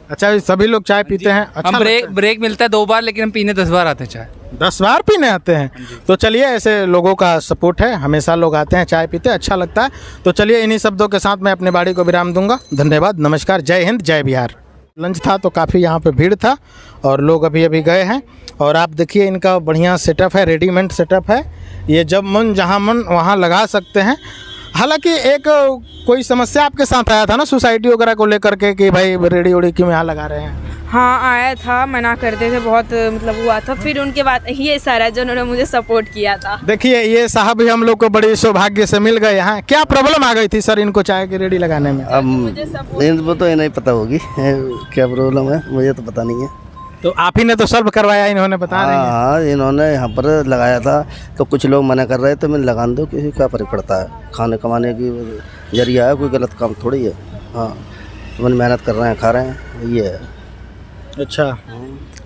अच्छा, सभी लोग चाय पीते हैं? अच्छा, हम ब्रेक मिलता है 2 बार, लेकिन हम पीने 10 बार आते हैं चाय। 10 बार पीने आते हैं? तो चलिए, ऐसे लोगों का सपोर्ट है, हमेशा लोग आते हैं, चाय पीते हैं, अच्छा लगता है। तो चलिए, इन्हीं शब्दों के साथ मैं अपने बाड़ी को विराम दूंगा। धन्यवाद, नमस्कार, जय हिंद, जय बिहार। लंच था तो काफ़ी यहाँ पे भीड़ था और लोग अभी अभी गए हैं। और आप देखिए, इनका बढ़िया सेटअप है, रेडीमेड सेटअप है। ये जब मन जहाँ मन वहाँ लगा सकते हैं। हालांकि एक कोई समस्या आपके साथ आया था ना सोसाइटी वगैरह को लेकर के कि भाई रेडी वेडी क्यों यहाँ लगा रहे हैं? हाँ, आया था, मना करते थे, बहुत मतलब हुआ था। फिर उनके बाद ये सारा जो उन्होंने मुझे सपोर्ट किया था। देखिए, ये साहब भी हम लोग को बड़ी सौभाग्य से मिल गए यहाँ। क्या प्रॉब्लम आ गई थी सर इनको चाय की रेडी लगाने में? अब इनको तो ये नहीं पता होगी क्या प्रॉब्लम है, मुझे तो पता नहीं है। तो आप ही ने तो सॉल्व करवाया, इन्होंने बता रहे हैं। हाँ, इन्होंने यहाँ पर लगाया था तो कुछ लोग मना कर रहे थे, मैं लगा दो, किसी का फर्क पड़ता है। खाने कमाने की जरिया है, कोई गलत काम थोड़ी है। हाँ, मैंने मेहनत कर रहे हैं, खा रहे हैं, ये है। अच्छा,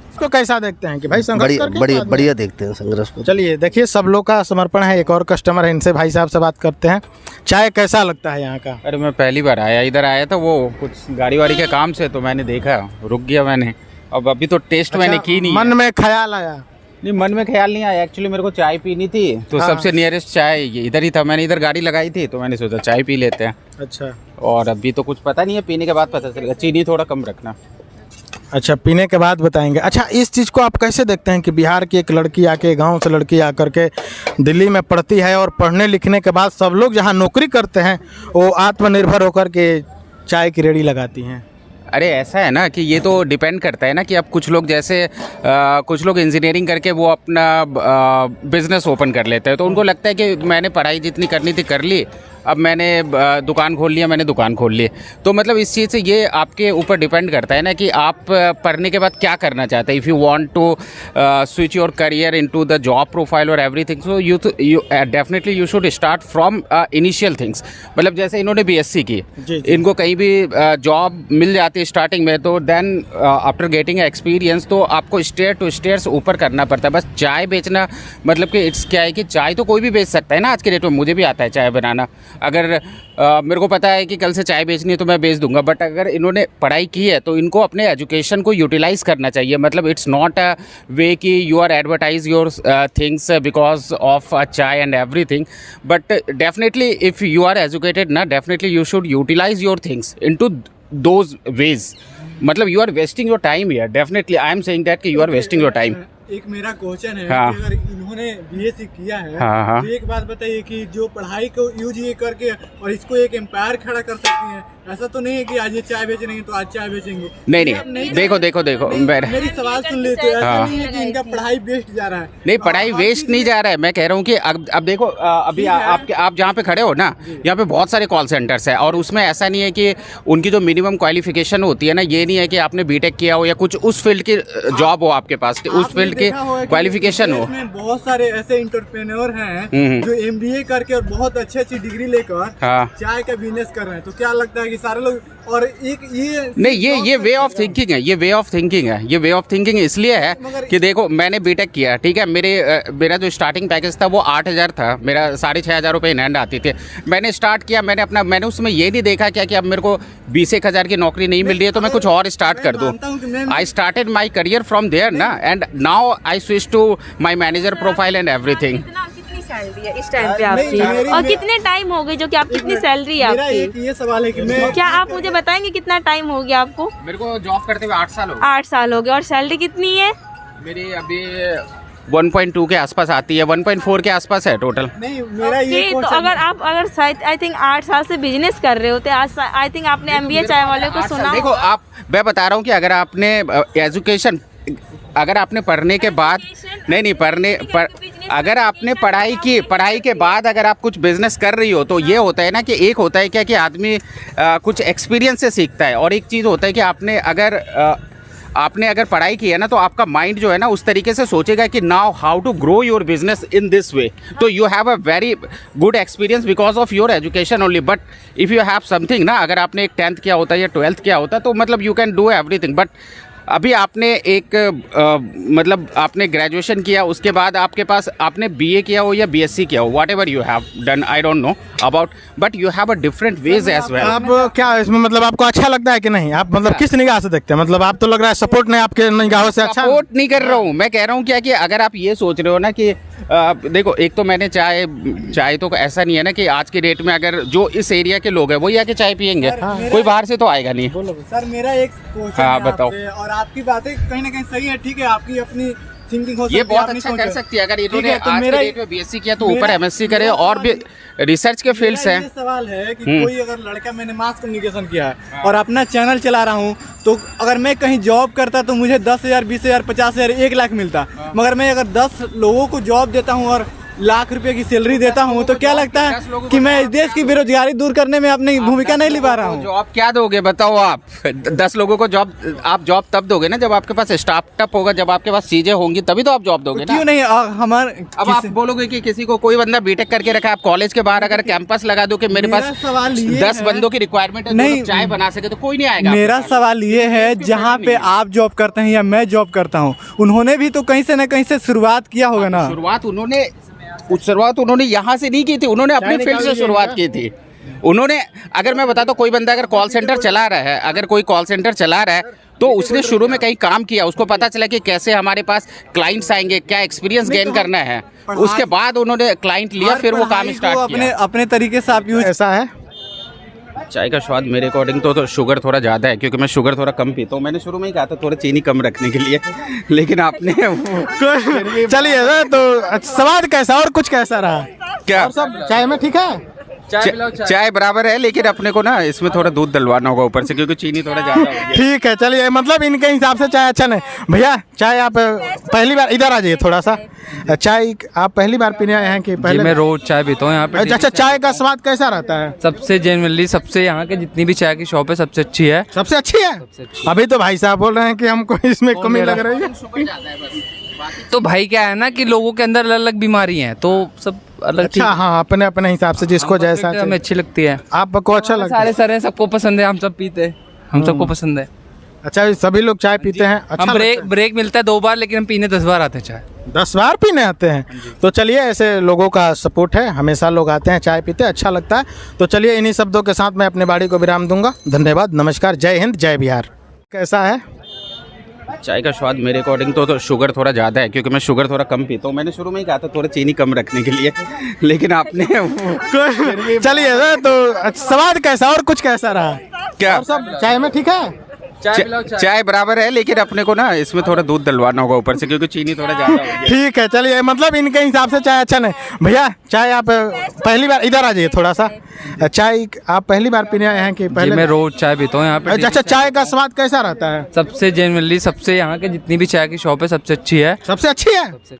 इसको कैसा देखते हैं कि भाई संघर्ष करके? बढ़िया देखते हैं संघर्ष को। चलिए, देखिए, सब लोग का समर्पण है। एक और कस्टमर है, इनसे भाई साहब से बात करते हैं। चाय कैसा लगता है यहाँ का? अरे मैं पहली बार आया, इधर आया था वो कुछ गाड़ी वाड़ी के काम से, तो मैंने देखा, रुक गया मैंने। अब अभी तो टेस्ट मैंने की नहीं। मन में ख्याल आया? नहीं, मन में ख्याल नहीं आया। एक्चुअली मेरे को चाय पीनी थी, तो सबसे नियरेस्ट चाय ये इधर ही था। मैंने इधर गाड़ी लगाई थी, तो मैंने सोचा चाय पी लेते हैं। अच्छा, और अभी तो कुछ पता नहीं है, पीने के बाद पता चलेगा। चीनी थोड़ा कम रखना। अच्छा, पीने के बाद बताएंगे। अच्छा, इस चीज़ को आप कैसे देखते हैं कि बिहार की एक लड़की आके, गांव से लड़की आकर के दिल्ली में पढ़ती है और पढ़ने लिखने के बाद सब लोग जहां नौकरी करते हैं वो आत्मनिर्भर होकर के चाय की रेडी लगाती हैं? अरे ऐसा है ना कि ये तो डिपेंड करता है ना कि अब कुछ लोग जैसे कुछ लोग इंजीनियरिंग करके वो अपना बिजनेस ओपन कर लेते हैं, तो उनको लगता है कि मैंने पढ़ाई जितनी करनी थी कर ली, अब मैंने दुकान खोल लिया, मैंने दुकान खोल ली। तो मतलब इस चीज़ से ये आपके ऊपर डिपेंड करता है ना कि आप पढ़ने के बाद क्या करना चाहते हैं। If you want to switch your career into the job profile और everything, so you definitely you should start from initial things. मतलब जैसे इन्होंने बीएससी की, इनको कहीं भी जॉब मिल जाती है स्टार्टिंग में, तो देन आफ्टर गेटिंग एक्सपीरियंस तो आपको स्टेयर टू स्टेयर्स ऊपर करना पड़ता है। बस चाय बेचना मतलब कि इट्स क्या है कि चाय तो कोई भी बेच सकता है ना आज के डेट में। मुझे भी आता है चाय बनाना। अगर मेरे को पता है कि कल से चाय बेचनी है तो मैं बेच दूंगा। बट अगर इन्होंने पढ़ाई की है तो इनको अपने एजुकेशन को यूटिलाइज़ करना चाहिए। मतलब इट्स नॉट अ वे कि you are advertise your things because of a chai and everything. But definitely if you are educated ना, definitely you should utilise your things into those ways. मतलब you are wasting your time here. Definitely I am saying that कि you are wasting your time. एक मेरा question है हाँ। कि अगर इन्होंने बीएससी किया है, हाँ। तो एक बात बताइए कि जो पढ़ाई को यूज ये करके और इसको एक एम्पायर खड़ा कर सकती हैं। ऐसा तो नहीं है कि आज ये चाय बेच रही हैं तो आज चाय बेचेंगे। नहीं, देखो मेरी सवाल सुन लेते हैं। ऐसा नहीं है कि इनका पढ़ाई वेस्ट जा रहा है। नहीं, पढ़ाई वेस्ट नहीं जा रहा है। मैं कह रहा हूँ कि अब देखो, अभी आप जहाँ पे खड़े हो ना, यहाँ पे बहुत सारे कॉल सेंटर्स है और उसमें ऐसा नहीं है कि उनकी जो मिनिमम क्वालिफिकेशन होती है ना, ये नहीं है कि आपने बीटेक किया हो या कुछ उस फील्ड की जॉब हो आपके पास, उस फील्ड की क्वालिफिकेशन हो। बहुत सारे ऐसे एंटरप्रेन्योर हैं जो एमबीए करके और बहुत अच्छी डिग्री लेकर चाय का बिजनेस कर रहे हैं। तो क्या लगता है कि सारे लोग, और एक ये नहीं, ये वे ऑफ थिंकिंग है। ये वे ऑफ थिंकिंग इसलिए है कि देखो, मैंने बीटेक किया, ठीक है। मेरा जो स्टार्टिंग पैकेज था वो 8,000 था। मेरा 6,500 रुपये इन हैंड आती थी। मैंने स्टार्ट किया, मैंने उसमें ये नहीं देखा क्या कि अब मेरे को 20,000 की नौकरी नहीं मिल रही है तो मैं कुछ और स्टार्ट कर दूँ। I started my career from there ना, and now I switch to my manager profile and everything. कितनी सैलरी है इस टाइम पे आपकी, और कितने टाइम हो गए जो कि आप कितनी सैलरी है आपकी? ये सवाल है कि क्या आप मुझे बताएंगे कितना टाइम हो गया आपको? मेरे को जॉब करते हुए 8 साल हो गए। 8 साल हो गए। और सैलरी कितनी है? मेरी अभी 1.2 के आसपास आती है, 1.4 के आसपास है टोटल। नहीं, मेरा ये तो अगर शायद आई थिंक 8 साल से बिजनेस कर रहे होते, आई थिंक आपने एमबीए चाय वाले को सुना। देखो, मैं बता रहा हूँ कि अगर आपने एजुकेशन, अगर आपने पढ़ने के बाद अगर आपने पढ़ाई के बाद अगर आप कुछ बिजनेस कर रही हो, तो ये होता है ना कि एक होता है क्या कि आदमी कुछ एक्सपीरियंस से सीखता है, और एक चीज़ होता है कि आपने अगर पढ़ाई की है ना, तो आपका माइंड जो है ना उस तरीके से सोचेगा कि now how to grow your business in this way. तो you have a very good experience because of your education only. But if you have something ना, अगर आपने एक 10th किया होता है या 12th किया होता, तो मतलब you can do everything. But अभी आपने एक मतलब आपने ग्रेजुएशन किया, उसके बाद आपके पास आपने बीए किया हो या बीएससी किया हो, whatever you have done, I don't know about, but you have a different ways as well. आप क्या इसमें मतलब आपको अच्छा लगता है कि नहीं? आप मतलब किस निगाह से देखते हैं? मतलब आप तो लग रहा है सपोर्ट नहीं आपके निगाहों से अच्छा। सपोर्ट नहीं कर रहा हूँ मैं, कह रहा हूँ क्या कि अगर आप ये सोच रहे हो ना कि देखो, एक तो मैंने चाय तो ऐसा नहीं है ना कि आज के डेट में अगर जो इस एरिया के लोग हैं वही आके चाय पियेंगे, कोई बाहर से तो आएगा नहीं। सर मेरा एक क्वेश्चन हाँ, है बताओ। आपसे, और आपकी बातें कहीं ना कहीं सही है, ठीक है, आपकी अपनी थिंकिंग हो सकती ये है, बहुत अपनी अच्छा सोच कर है। सकती है अगर ठीक इन्होंने है, तो आज मेरा के डेट में बीएससी किया तो ऊपर मेरा- एमएससी करे, मेरा और भी रिसर्च के फील्ड्स मेरा हैं। ये सवाल है कि कोई अगर लड़का, मैंने मास कम्युनिकेशन किया है और अपना चैनल चला रहा हूँ, तो अगर मैं कहीं जॉब करता तो मुझे 10,000, 20,000, 50,000, 1 लाख मिलता, मगर मैं अगर 10 लोगों को जॉब देता हूँ और लाख रुपए की सैलरी देता हूँ, तो क्या लगता है कि मैं इस देश की बेरोजगारी दूर करने में अपनी भूमिका नहीं निभा रहा हूँ? जॉब क्या दोगे बताओ आप? 10 लोगों को जॉब, आप जॉब तब दोगे ना जब आपके पास स्टार्टअप होगा, जब आपके पास चीजें होंगी, तभी तो आप जॉब दोगे ना। क्यों नहीं हमारे अब आप बोलोगे कि किसी को, कोई बंदा बीटेक करके रखा है, आप कॉलेज के बाहर अगर कैंपस लगा दो कि मेरे मेरा पास सवाल ये 10 है- बंदों की रिक्वायरमेंट है, नहीं, नहीं चाय बना सके, तो कोई नहीं आएगा। मेरा सवाल ये है, जहाँ पे आप जॉब करते हैं या मैं जॉब करता हूँ, उन्होंने भी तो कहीं से न कहीं से शुरुआत किया होगा ना। शुरुआत उन्होंने यहाँ से नहीं की थी, उन्होंने अपनी फील्ड से शुरुआत की थी। उन्होंने, अगर मैं बताता हूँ, कोई बंदा अगर कॉल सेंटर चला रहा है, अगर कोई कॉल सेंटर चला रहा है, तो उसने शुरू में कहीं काम किया, उसको पता चला कि कैसे हमारे पास क्लाइंट्स आएंगे, क्या एक्सपीरियंस गेन करना है, उसके बाद उन्होंने क्लाइंट लिया, फिर वो काम स्टार्ट अपने किया। अपने तरीके से आप यूज। ऐसा है। चाय का स्वाद मेरे अकॉर्डिंग तो शुगर थोड़ा ज़्यादा है, क्योंकि मैं शुगर थोड़ा कम पीता हूँ। मैंने शुरू में ही कहा था थोड़ा चीनी कम रखने के लिए, लेकिन आपने चलिए, तो स्वाद कैसा और कुछ कैसा रहा? क्या और सब चाय में ठीक है? चाय बराबर है, लेकिन अपने को ना इसमें थोड़ा दूध डलवाना होगा ऊपर से, क्योंकि चीनी थोड़ा ज़्यादा हो गया। ठीक है, चलिए, मतलब इनके हिसाब से चाय अच्छा नहीं। भैया चाय आप पहली बार इधर आ जाइए थोड़ा सा। चाय आप पहली बार पीने आए हैं कि जी पहले? मैं रोज चाय पीता हूँ यहाँ पे। अच्छा, चाय का स्वाद कैसा रहता है? सबसे जेनुअनली, सबसे यहाँ के जितनी भी चाय की शॉप है सबसे अच्छी है। सबसे अच्छी है। अभी तो भाई साहब बोल रहे हैं कि हमको इसमें कमी लग रही है। तो भाई क्या है ना कि लोगों के अंदर अलग अलग बीमारी हैं, तो सब अलग। अच्छा, हाँ, अपने अपने हिसाब से जिसको जैसा हमें चाहिए। अच्छी लगती है। आपको अच्छा लगता है? सारे सारे सबको पसंद है, हम सब पीते हैं, हम सबको पसंद है। अच्छा, सभी लोग चाय पीते हैं? अच्छा, हम ब्रेक मिलता है 2 बार, लेकिन हम पीने 10 बार आते हैं चाय। 10 बार पीने आते हैं? तो चलिए, ऐसे लोगों का सपोर्ट है, हमेशा लोग आते हैं, चाय पीते हैं, अच्छा लगता है। तो चलिए, इन्हीं शब्दों के साथ मैं अपने बाड़ी को विराम दूंगा। धन्यवाद, नमस्कार, जय हिंद, जय बिहार। कैसा है? चाय का स्वाद मेरे अकॉर्डिंग तो शुगर थोड़ा ज़्यादा है, क्योंकि मैं शुगर थोड़ा कम पीता हूँ। मैंने शुरू में ही कहा था थोड़ा चीनी कम रखने के लिए, लेकिन आपने चलिए, तो स्वाद कैसा और कुछ कैसा रहा? क्या और सब चाय में ठीक है? चाय बराबर है, लेकिन अपने को ना इसमें थोड़ा दूध डलवाना होगा ऊपर से, क्योंकि चीनी थोड़ा ज़्यादा हो गया। ठीक है, चलिए, मतलब इनके हिसाब से चाय अच्छा नहीं। भैया चाय आप पहली बार इधर आ जाइए थोड़ा सा। चाय आप पहली बार पीने आए हैं कि जी पहले? मैं रोज चाय पीता हूँ यहाँ पे। अच्छा, चाय का स्वाद कैसा रहता है? सबसे जेनुअनली, सबसे यहाँ के जितनी भी चाय की शॉप है सबसे अच्छी है। सबसे अच्छी है।